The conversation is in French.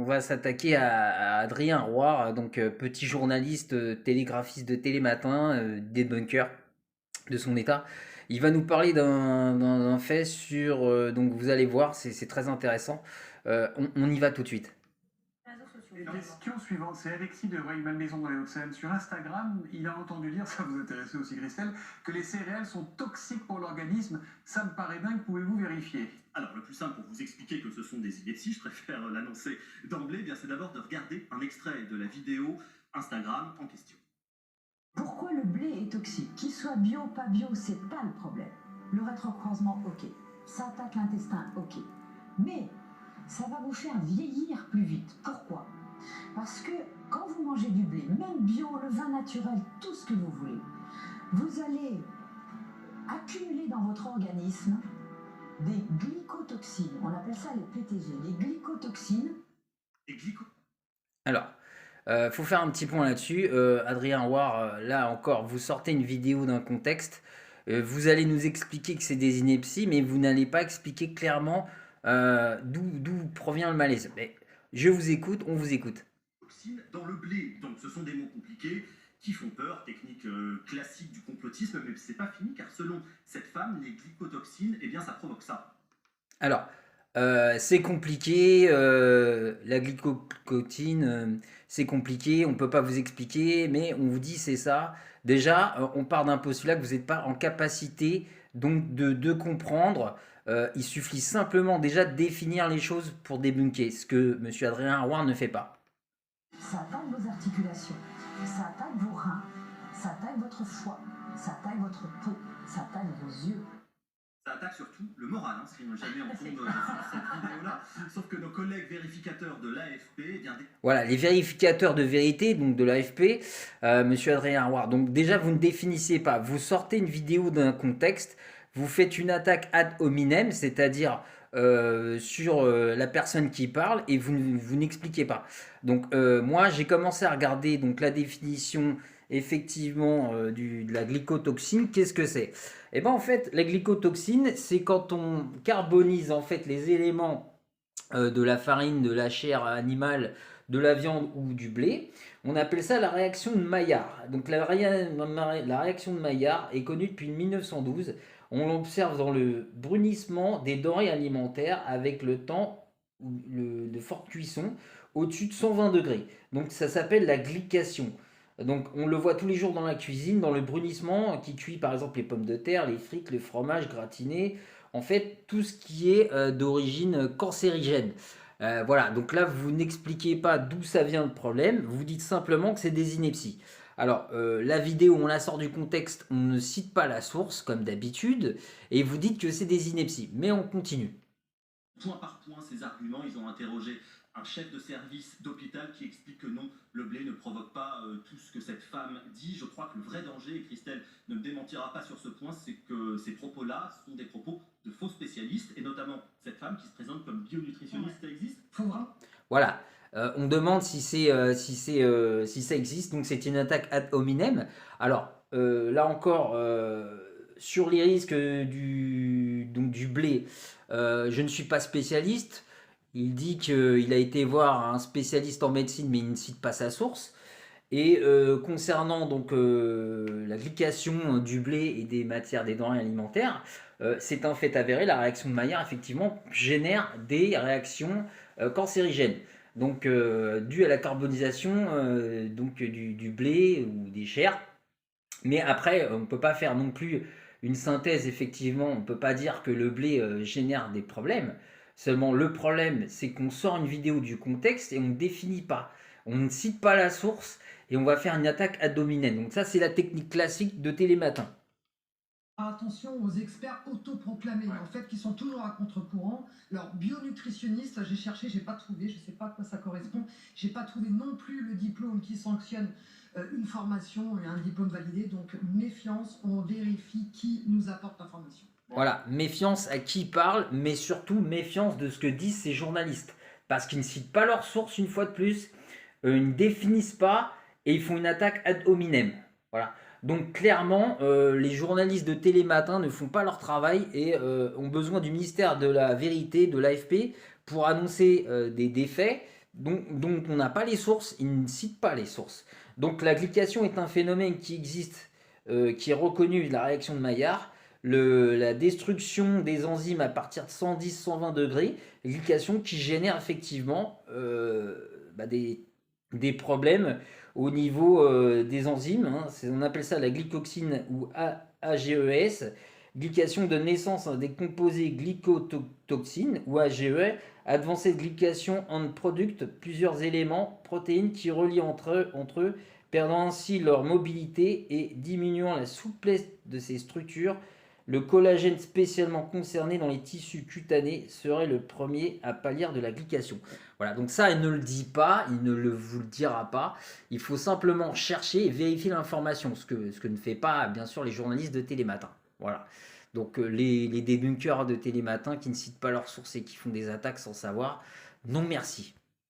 va s'attaquer à Adrien Roy, donc petit journaliste, télégraphiste de Télématin, débunker de son état. Il va nous parler d'un fait sur, donc vous allez voir, c'est très intéressant. On y va tout de suite. Et question suivante, c'est Alexis de Rueil-Malmaison dans les Hauts-de-Seine. Sur Instagram, il a entendu dire, ça vous intéressait aussi Christelle, que les céréales sont toxiques pour l'organisme. Ça me paraît dingue, pouvez-vous vérifier? Alors, le plus simple pour vous expliquer que ce sont des inepties, je préfère l'annoncer d'emblée, c'est d'abord de regarder un extrait de la vidéo Instagram en question. Pourquoi le blé est toxique? Qu'il soit bio ou pas bio, c'est pas le problème. Le rétrocroisement, ok. Ça attaque l'intestin, ok. Mais ça va vous faire vieillir plus vite. Pourquoi? Parce que quand vous mangez du blé, même bio, le vin naturel, tout ce que vous voulez, vous allez accumuler dans votre organisme des glycotoxines. On appelle ça les PTG. Les glycotoxines. Et glyco... Alors, faut faire un petit point là-dessus. Adrien Roy, là encore, vous sortez une vidéo d'un contexte. Vous allez nous expliquer que c'est des inepties, mais vous n'allez pas expliquer clairement d'où provient le malaise. Mais je vous écoute, on vous écoute. Dans le blé, donc ce sont des mots compliqués qui font peur, technique classique du complotisme, mais c'est pas fini car selon cette femme, les glycotoxines, eh bien ça provoque ça. Alors, c'est compliqué, la glycocotine, c'est compliqué, on ne peut pas vous expliquer, mais on vous dit c'est ça. Déjà, on part d'un postulat que vous n'êtes pas en capacité donc de comprendre. Il suffit simplement déjà de définir les choses pour débunker, ce que M. Adrien Roy ne fait pas. Ça attaque vos articulations, ça attaque vos reins, ça attaque votre foie, ça attaque votre peau, ça attaque vos yeux. Ça attaque surtout le moral, si jamais on tombe sur cette vidéo-là. Sauf que nos collègues vérificateurs de l'AFP... Voilà, les vérificateurs de vérité, donc de l'AFP, Monsieur Adrien Roy. Donc déjà, vous ne définissez pas. Vous sortez une vidéo d'un contexte, vous faites une attaque ad hominem, c'est-à-dire sur la personne qui parle, et vous n'expliquez pas. Donc moi, j'ai commencé à regarder donc la définition effectivement de la glycotoxine. Qu'est-ce que c'est? Et ben en fait, la glycotoxine, c'est quand on carbonise en fait les éléments de la farine, de la chair animale, de la viande ou du blé. On appelle ça la réaction de Maillard. Donc la réaction de Maillard est connue depuis 1912. On l'observe dans le brunissement des denrées alimentaires avec le temps de forte cuisson au-dessus de 120 degrés. Donc ça s'appelle la glycation. Donc on le voit tous les jours dans la cuisine, dans le brunissement qui cuit par exemple les pommes de terre, les frites, le fromage gratiné, en fait tout ce qui est d'origine cancérigène. Voilà, donc là vous n'expliquez pas d'où ça vient le problème, vous dites simplement que c'est des inepties. Alors la vidéo on la sort du contexte, on ne cite pas la source comme d'habitude, et vous dites que c'est des inepties, mais on continue. Point par point ces arguments, ils ont interrogé un chef de service d'hôpital qui explique que non, le blé ne provoque pas tout ce que cette femme dit. Je crois que le vrai danger, et Christelle ne me démentira pas sur ce point, c'est que ces propos-là sont des propos de faux spécialistes, et notamment cette femme qui se présente comme bionutritionniste, ça existe? Voilà. On demande si ça existe, donc c'est une attaque ad hominem. Alors là encore, sur les risques du blé, je ne suis pas spécialiste. Il dit qu'il a été voir un spécialiste en médecine, mais il ne cite pas sa source. Et concernant donc la glycation du blé et des matières des denrées alimentaires, c'est un fait avéré, la réaction de Maillard effectivement génère des réactions cancérigènes. Donc dû à la carbonisation donc, du blé ou des chairs. Mais après, on ne peut pas faire non plus une synthèse, effectivement, on ne peut pas dire que le blé génère des problèmes. Seulement le problème, c'est qu'on sort une vidéo du contexte et on ne définit pas. On ne cite pas la source et on va faire une attaque ad hominem. Donc ça, c'est la technique classique de Télématin. Attention aux experts autoproclamés, en fait, qui sont toujours à contre-courant. Alors, bionutritionniste, j'ai cherché, j'ai pas trouvé, je sais pas à quoi ça correspond. J'ai pas trouvé non plus le diplôme qui sanctionne une formation et un diplôme validé. Donc, méfiance, on vérifie qui nous apporte l'information. Voilà, méfiance à qui parle, mais surtout méfiance de ce que disent ces journalistes. Parce qu'ils ne citent pas leurs sources une fois de plus, ils ne définissent pas et ils font une attaque ad hominem. Voilà. Donc clairement, les journalistes de Télématin ne font pas leur travail et ont besoin du ministère de la Vérité, de l'AFP, pour annoncer des faits donc on n'a pas les sources, il ne cite pas les sources. Donc la glycation est un phénomène qui existe, qui est reconnu de la réaction de Maillard. La destruction des enzymes à partir de 110-120 degrés, glycation qui génère effectivement des problèmes au niveau des enzymes. Hein. On appelle ça la glycoxine ou AGES. Glycation donne naissance à des composés glycotoxines ou AGE, Advanced Glycation End Product, plusieurs éléments, protéines qui relient entre eux, perdant ainsi leur mobilité et diminuant la souplesse de ces structures. Le collagène spécialement concerné dans les tissus cutanés serait le premier à pâlir de la glycation. Voilà, donc ça, il ne le dit pas, il ne vous le dira pas. Il faut simplement chercher et vérifier l'information, ce que ne fait pas, bien sûr, les journalistes de Télématin. Voilà. Donc les débunkers de Télématin qui ne citent pas leurs sources et qui font des attaques sans savoir, non merci.